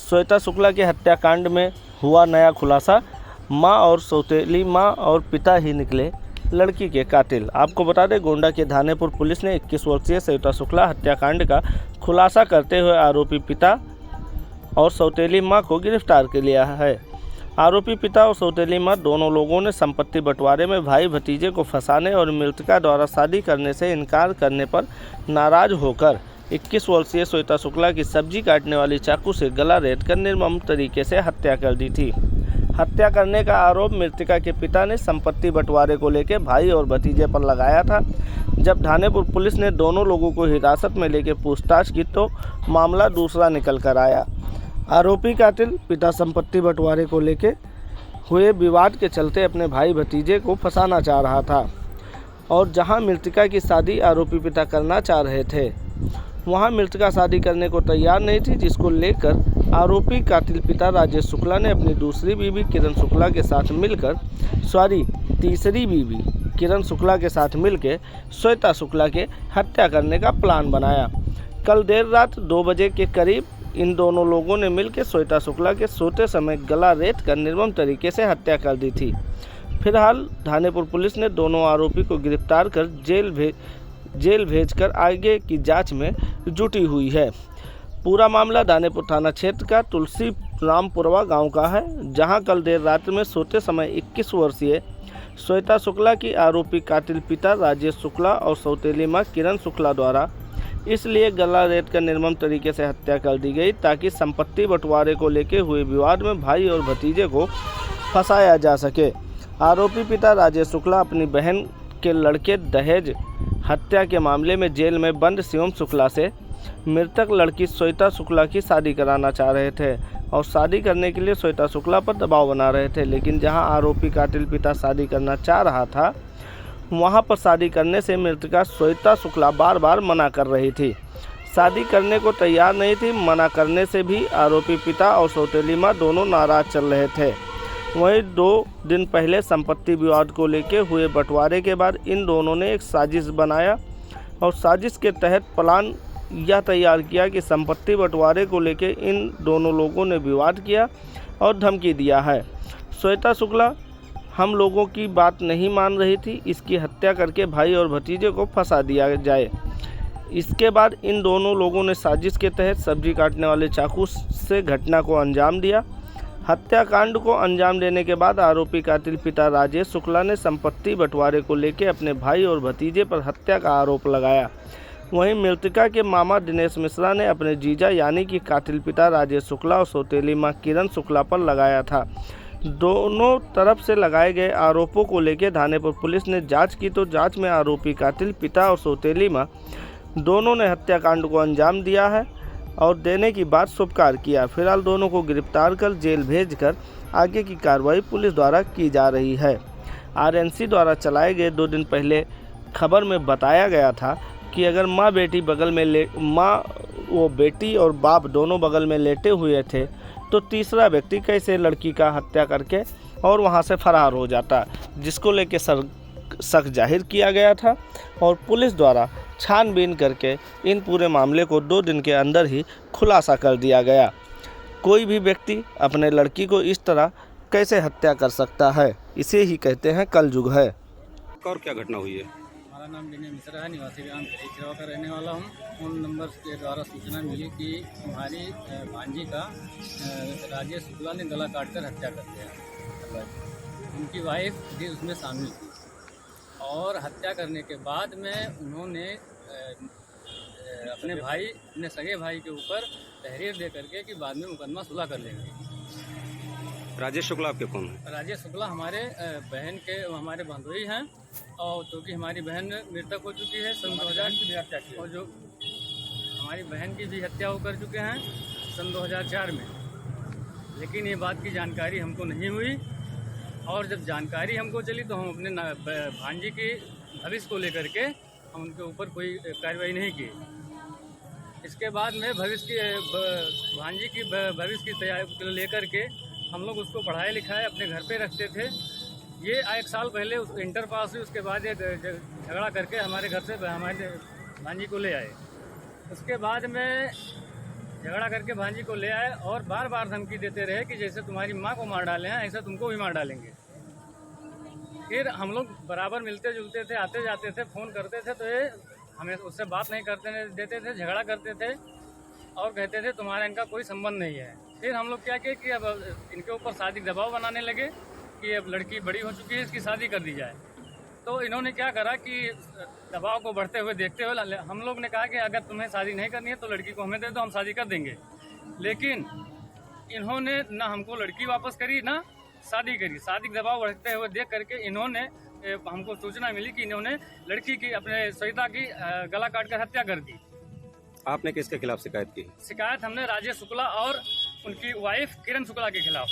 श्वेता शुक्ला के हत्याकांड में हुआ नया खुलासा। मां और सौतेली मां और पिता ही निकले लड़की के कातिल। आपको बता दें, गोंडा के धानेपुर पुलिस ने 21 वर्षीय श्वेता शुक्ला हत्याकांड का खुलासा करते हुए आरोपी पिता और सौतेली मां को गिरफ्तार कर लिया है। आरोपी पिता और सौतेली मां दोनों लोगों ने संपत्ति बंटवारे में भाई भतीजे को फंसाने और मृतका द्वारा शादी करने से इनकार करने पर नाराज होकर 21 वर्षीय श्वेता शुक्ला की सब्जी काटने वाली चाकू से गला रेतकर निर्मम तरीके से हत्या कर दी थी। हत्या करने का आरोप मृतका के पिता ने संपत्ति बंटवारे को लेकर भाई और भतीजे पर लगाया था। जब धानेपुर पुलिस ने दोनों लोगों को हिरासत में लेकर पूछताछ की तो मामला दूसरा निकल कर आया। आरोपी कातिल पिता संपत्ति बंटवारे को लेकर हुए विवाद के चलते अपने भाई भतीजे को फंसाना चाह रहा था और जहां मृतका की शादी आरोपी पिता करना चाह रहे थे, वहां मृतका शादी करने को तैयार नहीं थी, जिसको लेकर आरोपी कातिल पिता राजेश शुक्ला ने अपनी दूसरी बीवी किरण शुक्ला के साथ मिलकर तीसरी बीवी किरण शुक्ला के साथ मिलकर श्वेता शुक्ला के हत्या करने का प्लान बनाया। कल देर रात 2 बजे के करीब इन दोनों लोगों ने मिलकर श्वेता शुक्ला के सोते समय गला रेत कर निर्मम तरीके से हत्या कर दी थी। फिलहाल धानेपुर पुलिस ने दोनों आरोपी को गिरफ्तार कर जेल भेजकर आगे की जांच में जुटी हुई है। पूरा मामला धानेपुर थाना क्षेत्र का तुलसी रामपुरवा गांव का है, जहां कल देर रात में सोते समय 21 वर्षीय श्वेता शुक्ला की आरोपी कातिल पिता राजेश शुक्ला और सौतेली मां किरण शुक्ला द्वारा इसलिए गला रेत कर निर्मम तरीके से हत्या कर दी गई ताकि संपत्ति बंटवारे को लेकर हुए विवाद में भाई और भतीजे को फंसाया जा सके। आरोपी पिता राजेश शुक्ला अपनी बहन के लड़के दहेज हत्या के मामले में जेल में बंद शिवम शुक्ला से मृतक लड़की श्वेता शुक्ला की शादी कराना चाह रहे थे और शादी करने के लिए श्वेता शुक्ला पर दबाव बना रहे थे, लेकिन जहां आरोपी कातिल पिता शादी करना चाह रहा था, वहां पर शादी करने से मृतका श्वेता शुक्ला बार बार मना कर रही थी। शादी करने को तैयार नहीं थी। मना करने से भी आरोपी पिता और सौतेली मां दोनों नाराज चल रहे थे। वहीं 2 दिन पहले संपत्ति विवाद को लेकर हुए बंटवारे के बाद इन दोनों ने एक साजिश बनाया और साजिश के तहत प्लान यह तैयार किया कि संपत्ति बंटवारे को लेकर इन दोनों लोगों ने विवाद किया और धमकी दिया है। श्वेता शुक्ला हम लोगों की बात नहीं मान रही थी, इसकी हत्या करके भाई और भतीजे को फंसा दिया जाए। इसके बाद इन दोनों लोगों ने साजिश के तहत सब्जी काटने वाले चाकू से घटना को अंजाम दिया। हत्याकांड को अंजाम देने के बाद आरोपी कातिल पिता राजेश शुक्ला ने संपत्ति बंटवारे को लेकर अपने भाई और भतीजे पर हत्या का आरोप लगाया। वहीं मृतका के मामा दिनेश मिश्रा ने अपने जीजा यानी कि कातिल पिता राजेश शुक्ला और सौतेली मां किरण शुक्ला पर लगाया था। दोनों तरफ से लगाए गए आरोपों को लेकर धानेपुर पुलिस ने जांच की तो जांच में आरोपी कातिल पिता और सौतेली मां दोनों ने हत्याकांड को अंजाम दिया है और देने की बात स्वीकार किया। फिलहाल दोनों को गिरफ्तार कर जेल भेजकर आगे की कार्रवाई पुलिस द्वारा की जा रही है। आरएनसी द्वारा चलाए गए 2 दिन पहले खबर में बताया गया था कि अगर वो बेटी और बाप दोनों बगल में लेटे हुए थे तो तीसरा व्यक्ति कैसे लड़की का हत्या करके और वहां से फरार हो जाता, जिसको लेके शक जाहिर किया गया था और पुलिस द्वारा छानबीन करके इन पूरे मामले को 2 दिन के अंदर ही खुलासा कर दिया गया। कोई भी व्यक्ति अपने लड़की को इस तरह कैसे हत्या कर सकता है, इसे ही कहते हैं कलयुग है। और क्या घटना हुई है? हमारा नाम दिनेश मिश्रा है, निवासी ग्राम खरीचरवा का रहने वाला हूँ। फोन नंबर के द्वारा सूचना मिली कि हमारी भांजी का राजेश शुक्ला ने गला काटकर हत्या कर दिया। उनकी वाइफ भी उसमें शामिल थी और हत्या करने के बाद में उन्होंने अपने सगे भाई के ऊपर तहरीर दे करके कि बाद में मुकदमा सुलह कर लेंगे। राजेश शुक्ला आपके कौन है? राजेश शुक्ला हमारे बहन के हमारे बंधुई हैं और क्योंकि हमारी बहन मृतक हो चुकी है सन 2000 की भी हत्या की और जो हमारी बहन की भी हत्या हो कर चुके हैं सन 2004 में, लेकिन ये बात की जानकारी हमको नहीं हुई और जब जानकारी हमको चली तो हम अपने भांजी के भविष्य को लेकर के हम उनके ऊपर कोई कार्रवाई नहीं की। इसके बाद में भांजी की भविष्य की तैयारी लेकर के हम लोग उसको पढ़ाए लिखाए अपने घर पे रखते थे। ये 1 साल पहले उस इंटर पास हुई, उसके बाद ये झगड़ा करके हमारे घर से हमारे भांजी को ले आए। उसके बाद में झगड़ा करके भांजी को ले आए और बार बार धमकी देते रहे कि जैसे तुम्हारी माँ को मार डाले हैं ऐसे तुमको भी मार डालेंगे। फिर हम लोग बराबर मिलते जुलते थे, आते जाते थे, फ़ोन करते थे, तो ये हमें उससे बात नहीं करते देते थे, झगड़ा करते थे और कहते थे तुम्हारा इनका कोई संबंध नहीं है। फिर हम लोग क्या किए कि अब इनके ऊपर शादी दबाव बनाने लगे कि अब लड़की बड़ी हो चुकी है, इसकी शादी कर दी जाए। तो इन्होंने क्या करा कि दबाव को बढ़ते हुए देखते हुए हम लोग ने कहा कि अगर तुम्हें शादी नहीं करनी है तो लड़की को हमें दे दो, हम शादी कर देंगे। लेकिन इन्होंने ना हमको लड़की वापस करी ना शादी करी। शादी का दबाव बढ़ते हुए देख करके इन्होंने हमको सूचना मिली कि इन्होंने लड़की की अपने सविता की गला काट कर हत्या कर दी। आपने किसके खिलाफ शिकायत की? शिकायत हमने राजेश शुक्ला और उनकी वाइफ किरण शुक्ला के खिलाफ।